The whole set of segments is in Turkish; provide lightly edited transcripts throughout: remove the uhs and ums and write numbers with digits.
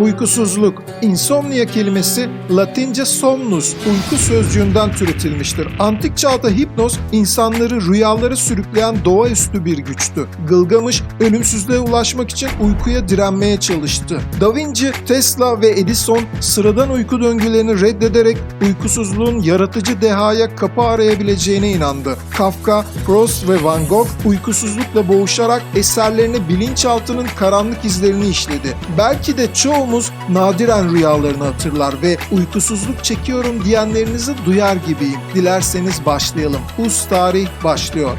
Uykusuzluk. Insomnia kelimesi Latince somnus, uyku sözcüğünden türetilmiştir. Antik çağda hipnoz, insanları rüyalara sürükleyen doğaüstü bir güçtü. Gılgamış, ölümsüzlüğe ulaşmak için uykuya direnmeye çalıştı. Da Vinci, Tesla ve Edison sıradan uyku döngülerini reddederek uykusuzluğun yaratıcı dehaya kapı arayabileceğine inandı. Kafka, Proust ve Van Gogh uykusuzlukla boğuşarak eserlerine bilinçaltının karanlık izlerini işledi. Belki de çoğumuz nadiren rüyalarını hatırlar ve uykusuzluk çekiyorum diyenlerinizi duyar gibiyim. Dilerseniz başlayalım. Us Tarih başlıyor.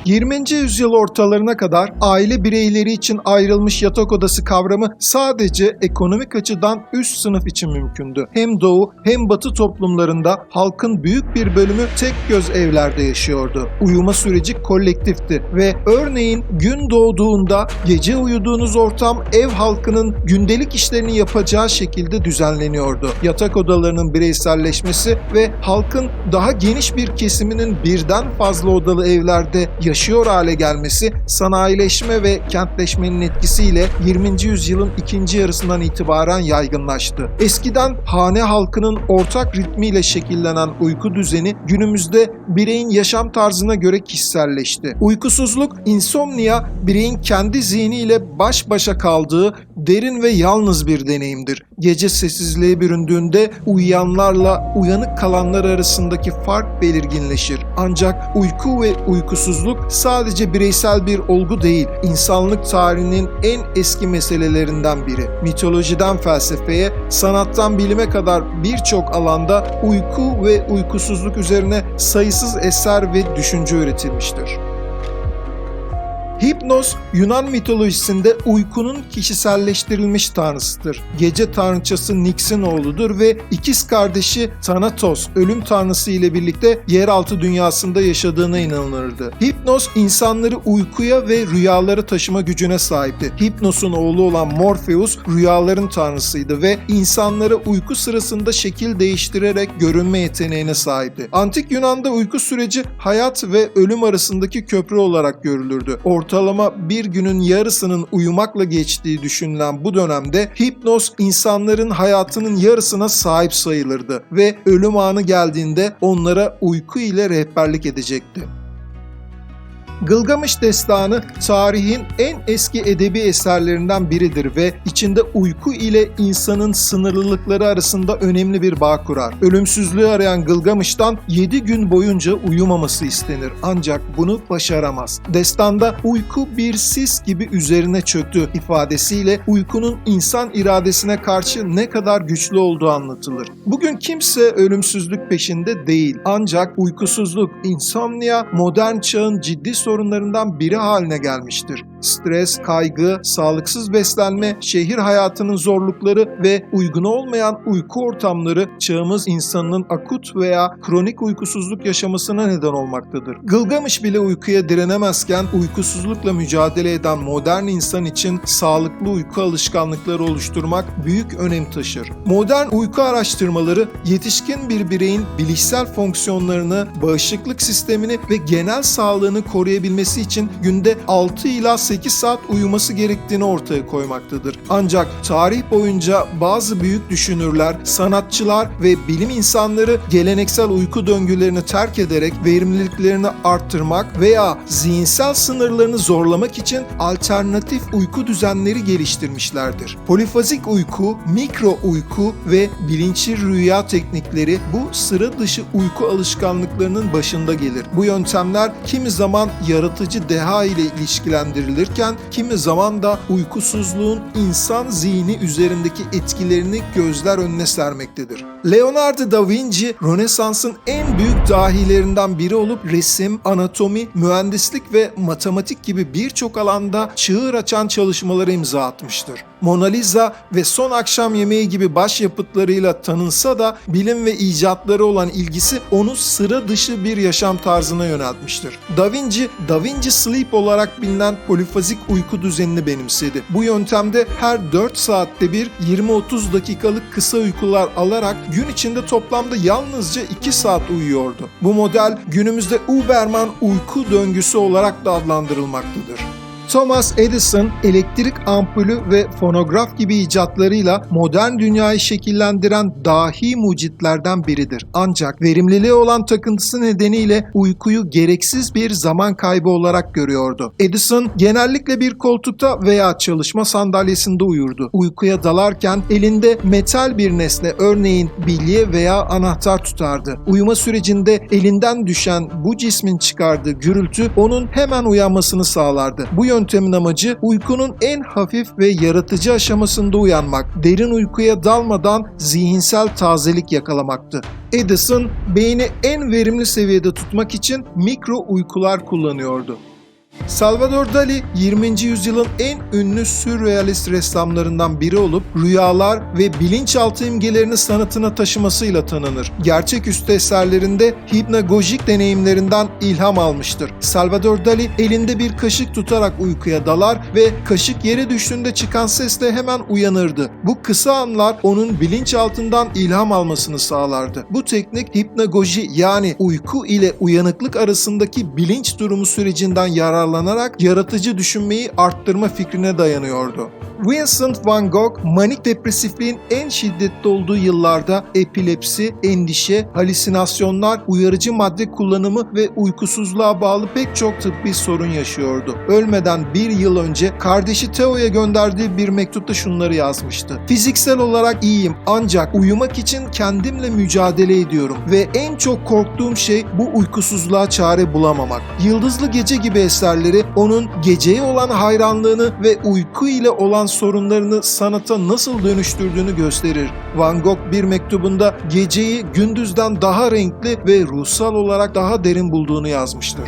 20. yüzyıl ortalarına kadar aile bireyleri için ayrılmış yatak odası kavramı sadece ekonomik açıdan üst sınıf için mümkündü. Hem Doğu hem Batı toplumlarında halkın büyük bir bölümü tek göz evlerde yaşıyordu. Uyuma süreci kolektifti ve örneğin gün doğduğunda gece uyuduğunuz ortam ev halkının gündelik işlerini yapacağı şekilde düzenleniyordu. Yatak odalarının bireyselleşmesi ve halkın daha geniş bir kesiminin birden fazla odalı evlerde yaşıyor hale gelmesi sanayileşme ve kentleşmenin etkisiyle 20. yüzyılın ikinci yarısından itibaren yaygınlaştı. Eskiden hane halkının ortak ritmiyle şekillenen uyku düzeni günümüzde bireyin yaşam tarzına göre kişiselleşti. Uykusuzluk, insomnia, bireyin kendi zihniyle baş başa kaldığı derin ve yalnız bir deneyimdir. Gece sessizliğe büründüğünde uyuyanlarla uyanık kalanlar arasındaki fark belirginleşir. Ancak uyku ve uykusuzluk sadece bireysel bir olgu değil, insanlık tarihinin en eski meselelerinden biri. Mitolojiden felsefeye, sanattan bilime kadar birçok alanda uyku ve uykusuzluk üzerine sayısız eser ve düşünce üretilmiştir. Hipnoz, Yunan mitolojisinde uykunun kişiselleştirilmiş tanrısıdır. Gece tanrıçası Nyx'in oğludur ve ikiz kardeşi Thanatos, ölüm tanrısı ile birlikte yeraltı dünyasında yaşadığına inanılırdı. Hipnoz, insanları uykuya ve rüyalara taşıma gücüne sahipti. Hipnos'un oğlu olan Morpheus, rüyaların tanrısıydı ve insanlara uyku sırasında şekil değiştirerek görünme yeteneğine sahipti. Antik Yunan'da uyku süreci hayat ve ölüm arasındaki köprü olarak görülürdü. Ortalama bir günün yarısının uyumakla geçtiği düşünülen bu dönemde hipnoz insanların hayatının yarısına sahip sayılırdı ve ölüm anı geldiğinde onlara uyku ile rehberlik edecekti. Gılgamış Destanı tarihin en eski edebi eserlerinden biridir ve içinde uyku ile insanın sınırlılıkları arasında önemli bir bağ kurar. Ölümsüzlüğü arayan Gılgamış'tan 7 gün boyunca uyumaması istenir ancak bunu başaramaz. Destanda uyku bir sis gibi üzerine çöktü ifadesiyle uykunun insan iradesine karşı ne kadar güçlü olduğu anlatılır. Bugün kimse ölümsüzlük peşinde değil ancak uykusuzluk, insomnia modern çağın ciddi sorunlarından biri haline gelmiştir. Stres, kaygı, sağlıksız beslenme, şehir hayatının zorlukları ve uygun olmayan uyku ortamları çağımız insanının akut veya kronik uykusuzluk yaşamasına neden olmaktadır. Gılgamış bile uykuya direnemezken uykusuzlukla mücadele eden modern insan için sağlıklı uyku alışkanlıkları oluşturmak büyük önem taşır. Modern uyku araştırmaları yetişkin bir bireyin bilişsel fonksiyonlarını, bağışıklık sistemini ve genel sağlığını koruyabilmesi için günde 6 ila 8 saat uyuması gerektiğini ortaya koymaktadır. Ancak tarih boyunca bazı büyük düşünürler, sanatçılar ve bilim insanları geleneksel uyku döngülerini terk ederek verimliliklerini arttırmak veya zihinsel sınırlarını zorlamak için alternatif uyku düzenleri geliştirmişlerdir. Polifazik uyku, mikro uyku ve bilinçli rüya teknikleri bu sıra dışı uyku alışkanlıklarının başında gelir. Bu yöntemler kimi zaman yaratıcı deha ile ilişkilendirilirken kimi zaman da uykusuzluğun insan zihni üzerindeki etkilerini gözler önüne sermektedir. Leonardo da Vinci, Rönesans'ın en büyük dahilerinden biri olup resim, anatomi, mühendislik ve matematik gibi birçok alanda çığır açan çalışmalara imza atmıştır. Mona Lisa ve Son Akşam Yemeği gibi başyapıtlarıyla tanınsa da bilim ve icatları olan ilgisi onu sıra dışı bir yaşam tarzına yöneltmiştir. Da Vinci Sleep olarak bilinen polifazik uyku düzenini benimsedi. Bu yöntemde her 4 saatte bir 20-30 dakikalık kısa uykular alarak gün içinde toplamda yalnızca 2 saat uyuyordu. Bu model günümüzde Uberman uyku döngüsü olarak da adlandırılmaktadır. Thomas Edison elektrik ampulü ve fonograf gibi icatlarıyla modern dünyayı şekillendiren dahi mucitlerden biridir. Ancak verimliliğe olan takıntısı nedeniyle uykuyu gereksiz bir zaman kaybı olarak görüyordu. Edison genellikle bir koltukta veya çalışma sandalyesinde uyurdu. Uykuya dalarken elinde metal bir nesne, örneğin bilye veya anahtar tutardı. Uyuma sürecinde elinden düşen bu cismin çıkardığı gürültü onun hemen uyanmasını sağlardı. Bu yöntemin amacı uykunun en hafif ve yaratıcı aşamasında uyanmak, derin uykuya dalmadan zihinsel tazelik yakalamaktı. Edison, beyni en verimli seviyede tutmak için mikro uykular kullanıyordu. Salvador Dali, 20. yüzyılın en ünlü sürrealist ressamlarından biri olup rüyalar ve bilinçaltı imgelerini sanatına taşımasıyla tanınır. Gerçeküstü eserlerinde hipnagojik deneyimlerinden ilham almıştır. Salvador Dali elinde bir kaşık tutarak uykuya dalar ve kaşık yere düştüğünde çıkan sesle hemen uyanırdı. Bu kısa anlar onun bilinçaltından ilham almasını sağlardı. Bu teknik hipnagoji, yani uyku ile uyanıklık arasındaki bilinç durumu sürecinden yararlanarak yaratıcı düşünmeyi arttırma fikrine dayanıyordu. Vincent van Gogh, manik depresifliğin en şiddetli olduğu yıllarda epilepsi, endişe, halüsinasyonlar, uyarıcı madde kullanımı ve uykusuzluğa bağlı pek çok tıbbi sorun yaşıyordu. Ölmeden bir yıl önce kardeşi Theo'ya gönderdiği bir mektupta şunları yazmıştı. Fiziksel olarak iyiyim, ancak uyumak için kendimle mücadele ediyorum ve en çok korktuğum şey bu uykusuzluğa çare bulamamak. Yıldızlı Gece gibi eserleri onun geceye olan hayranlığını ve uyku ile olan sorunlarını sanata nasıl dönüştürdüğünü gösterir. Van Gogh bir mektubunda geceyi gündüzden daha renkli ve ruhsal olarak daha derin bulduğunu yazmıştır.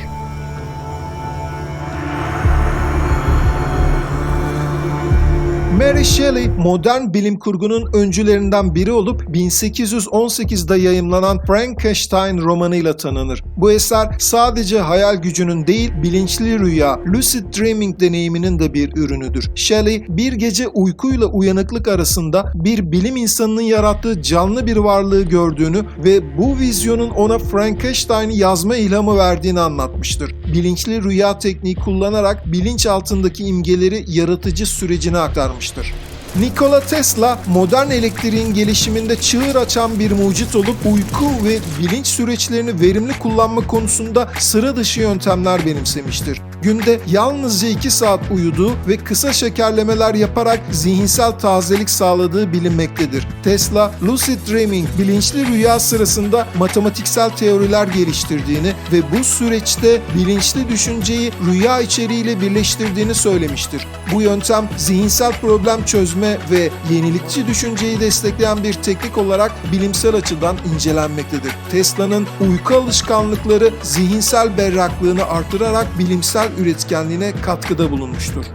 Mary Shelley, modern bilim kurgunun öncülerinden biri olup 1818'de yayımlanan Frankenstein romanıyla tanınır. Bu eser sadece hayal gücünün değil, bilinçli rüya, lucid dreaming deneyiminin de bir ürünüdür. Shelley, bir gece uykuyla uyanıklık arasında bir bilim insanının yarattığı canlı bir varlığı gördüğünü ve bu vizyonun ona Frankenstein'i yazma ilhamı verdiğini anlatmıştır. Bilinçli rüya tekniği kullanarak bilinç altındaki imgeleri yaratıcı sürecine aktarmıştır. Nikola Tesla, modern elektriğin gelişiminde çığır açan bir mucit olup uyku ve bilinç süreçlerini verimli kullanma konusunda sıra dışı yöntemler benimsemiştir. Günde yalnızca 2 saat uyuduğu ve kısa şekerlemeler yaparak zihinsel tazelik sağladığı bilinmektedir. Tesla, lucid dreaming, bilinçli rüya sırasında matematiksel teoriler geliştirdiğini ve bu süreçte bilinçli düşünceyi rüya içeriğiyle birleştirdiğini söylemiştir. Bu yöntem zihinsel problem çözme ve yenilikçi düşünceyi destekleyen bir teknik olarak bilimsel açıdan incelenmektedir. Tesla'nın uyku alışkanlıkları zihinsel berraklığını artırarak bilimsel üretkenliğine katkıda bulunmuştur.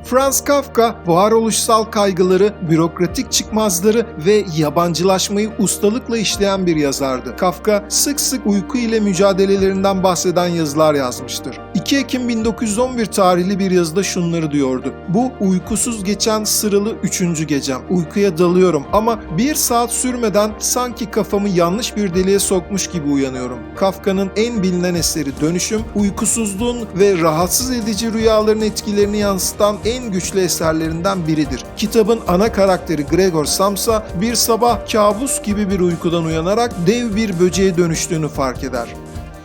Franz Kafka, varoluşsal kaygıları, bürokratik çıkmazları ve yabancılaşmayı ustalıkla işleyen bir yazardı. Kafka, sık sık uyku ile mücadelelerinden bahseden yazılar yazmıştır. 2 Ekim 1911 tarihli bir yazıda şunları diyordu. Bu uykusuz geçen sıralı 3. gecem. Uykuya dalıyorum ama 1 saat sürmeden sanki kafamı yanlış bir deliğe sokmuş gibi uyanıyorum. Kafka'nın en bilinen eseri Dönüşüm, uykusuzluğun ve rahatsız edici rüyaların etkilerini yansıtan en güçlü eserlerinden biridir. Kitabın ana karakteri Gregor Samsa bir sabah kabus gibi bir uykudan uyanarak dev bir böceğe dönüştüğünü fark eder.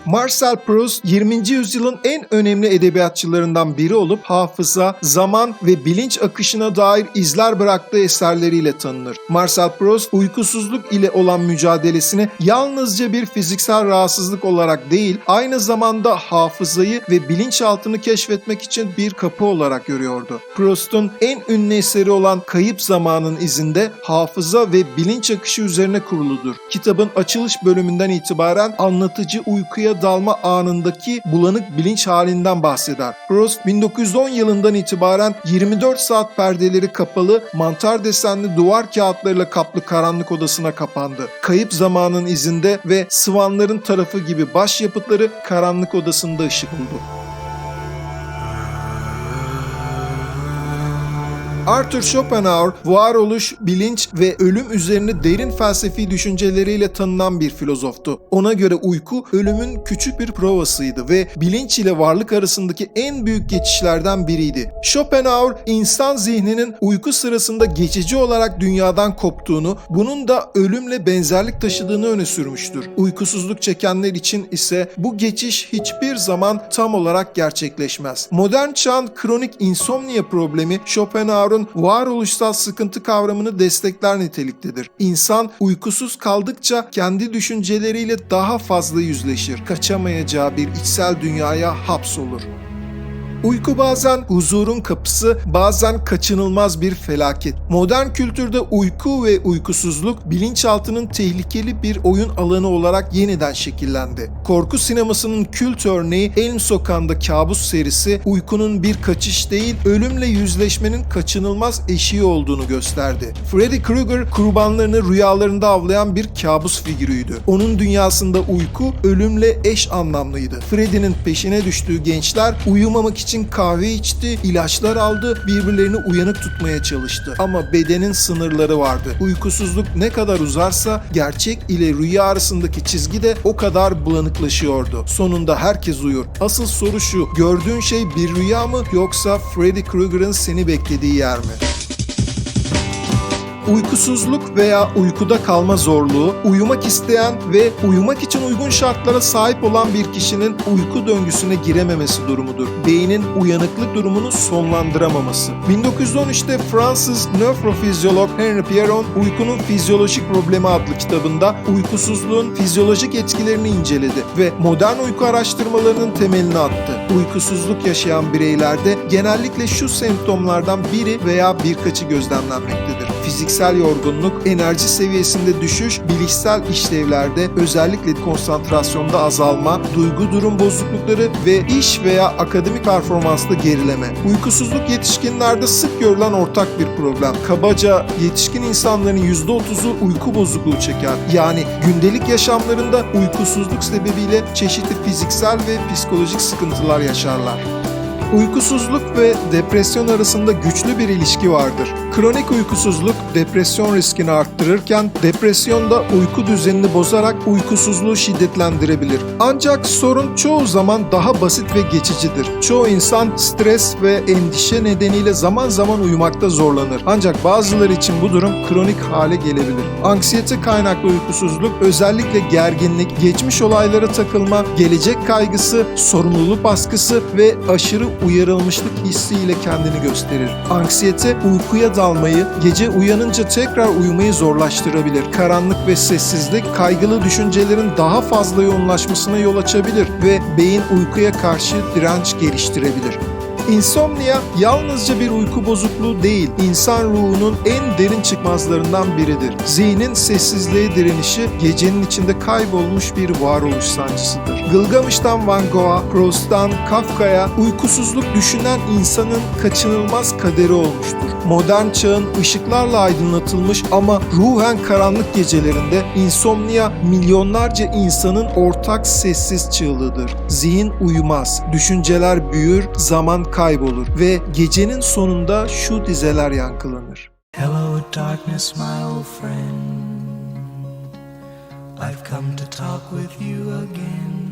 Marcel Proust, 20. yüzyılın en önemli edebiyatçılarından biri olup hafıza, zaman ve bilinç akışına dair izler bıraktığı eserleriyle tanınır. Marcel Proust, uykusuzluk ile olan mücadelesini yalnızca bir fiziksel rahatsızlık olarak değil, aynı zamanda hafızayı ve bilinçaltını keşfetmek için bir kapı olarak görüyordu. Proust'un en ünlü eseri olan Kayıp Zamanın izinde hafıza ve bilinç akışı üzerine kuruludur. Kitabın açılış bölümünden itibaren anlatıcı uykuya uykuya dalma anındaki bulanık bilinç halinden bahseder. Proust 1910 yılından itibaren 24 saat perdeleri kapalı, mantar desenli duvar kağıtlarıyla kaplı karanlık odasına kapandı. Kayıp zamanın izinde ve Swanların tarafı gibi başyapıtları karanlık odasında ışık buldu. Arthur Schopenhauer, varoluş, bilinç ve ölüm üzerine derin felsefi düşünceleriyle tanınan bir filozoftu. Ona göre uyku, ölümün küçük bir provasıydı ve bilinç ile varlık arasındaki en büyük geçişlerden biriydi. Schopenhauer, insan zihninin uyku sırasında geçici olarak dünyadan koptuğunu, bunun da ölümle benzerlik taşıdığını öne sürmüştür. Uykusuzluk çekenler için ise bu geçiş hiçbir zaman tam olarak gerçekleşmez. Modern çağın kronik insomnia problemi, Schopenhauer'ın varoluşsal sıkıntı kavramını destekler niteliktedir. İnsan uykusuz kaldıkça kendi düşünceleriyle daha fazla yüzleşir. Kaçamayacağı bir içsel dünyaya hapsolur. Uyku bazen huzurun kapısı, bazen kaçınılmaz bir felaket. Modern kültürde uyku ve uykusuzluk bilinçaltının tehlikeli bir oyun alanı olarak yeniden şekillendi. Korku sinemasının kült örneği Elm Sokağı'nda Kabus serisi uykunun bir kaçış değil, ölümle yüzleşmenin kaçınılmaz eşiği olduğunu gösterdi. Freddy Krueger kurbanlarını rüyalarında avlayan bir kabus figürüydü. Onun dünyasında uyku ölümle eş anlamlıydı. Freddy'nin peşine düştüğü gençler uyumamak için kahve içti, ilaçlar aldı, birbirlerini uyanık tutmaya çalıştı. Ama bedenin sınırları vardı. Uykusuzluk ne kadar uzarsa gerçek ile rüya arasındaki çizgi de o kadar bulanıklaşıyordu. Sonunda herkes uyur. Asıl soru şu: gördüğün şey bir rüya mı yoksa Freddy Krueger'ın seni beklediği yer mi? Uykusuzluk veya uykuda kalma zorluğu, uyumak isteyen ve uyumak için uygun şartlara sahip olan bir kişinin uyku döngüsüne girememesi durumudur. Beynin uyanıklık durumunu sonlandıramaması. 1913'te Fransız nörofizyolog Henri Pierron, Uykunun Fizyolojik Problemi adlı kitabında uykusuzluğun fizyolojik etkilerini inceledi ve modern uyku araştırmalarının temelini attı. Uykusuzluk yaşayan bireylerde genellikle şu semptomlardan biri veya birkaçı gözlemlenmektedir. Fiziksel yorgunluk, enerji seviyesinde düşüş, bilişsel işlevlerde özellikle konsantrasyonda azalma, duygu durum bozuklukları ve iş veya akademik performansta gerileme. Uykusuzluk yetişkinlerde sık görülen ortak bir problem. Kabaca yetişkin insanların %30'u uyku bozukluğu çeker. Yani gündelik yaşamlarında uykusuzluk sebebiyle çeşitli fiziksel ve psikolojik sıkıntılar yaşarlar. Uykusuzluk ve depresyon arasında güçlü bir ilişki vardır. Kronik uykusuzluk depresyon riskini arttırırken depresyon da uyku düzenini bozarak uykusuzluğu şiddetlendirebilir. Ancak sorun çoğu zaman daha basit ve geçicidir. Çoğu insan stres ve endişe nedeniyle zaman zaman uyumakta zorlanır. Ancak bazıları için bu durum kronik hale gelebilir. Anksiyete kaynaklı uykusuzluk özellikle gerginlik, geçmiş olaylara takılma, gelecek kaygısı, sorumluluk baskısı ve aşırı uyarılmışlık hissiyle kendini gösterir. Anksiyete uykuya dalmayı, gece uyanınca tekrar uyumayı zorlaştırabilir. Karanlık ve sessizlik kaygılı düşüncelerin daha fazla yoğunlaşmasına yol açabilir ve beyin uykuya karşı direnç geliştirebilir. İnsomnia yalnızca bir uyku bozukluğu değil, insan ruhunun en derin çıkmazlarından biridir. Zihnin sessizliğe direnişi gecenin içinde kaybolmuş bir varoluş sancısıdır. Gılgamış'tan Van Gogh'a, Proust'tan Kafka'ya uykusuzluk düşünen insanın kaçınılmaz kaderi olmuştur. Modern çağın ışıklarla aydınlatılmış ama ruhen karanlık gecelerinde insomnia milyonlarca insanın ortak sessiz çığlığıdır. Zihin uyumaz, düşünceler büyür, zaman kaybolur ve gecenin sonunda şu dizeler yankılanır. Hello darkness my old friend, I've come to talk with you again.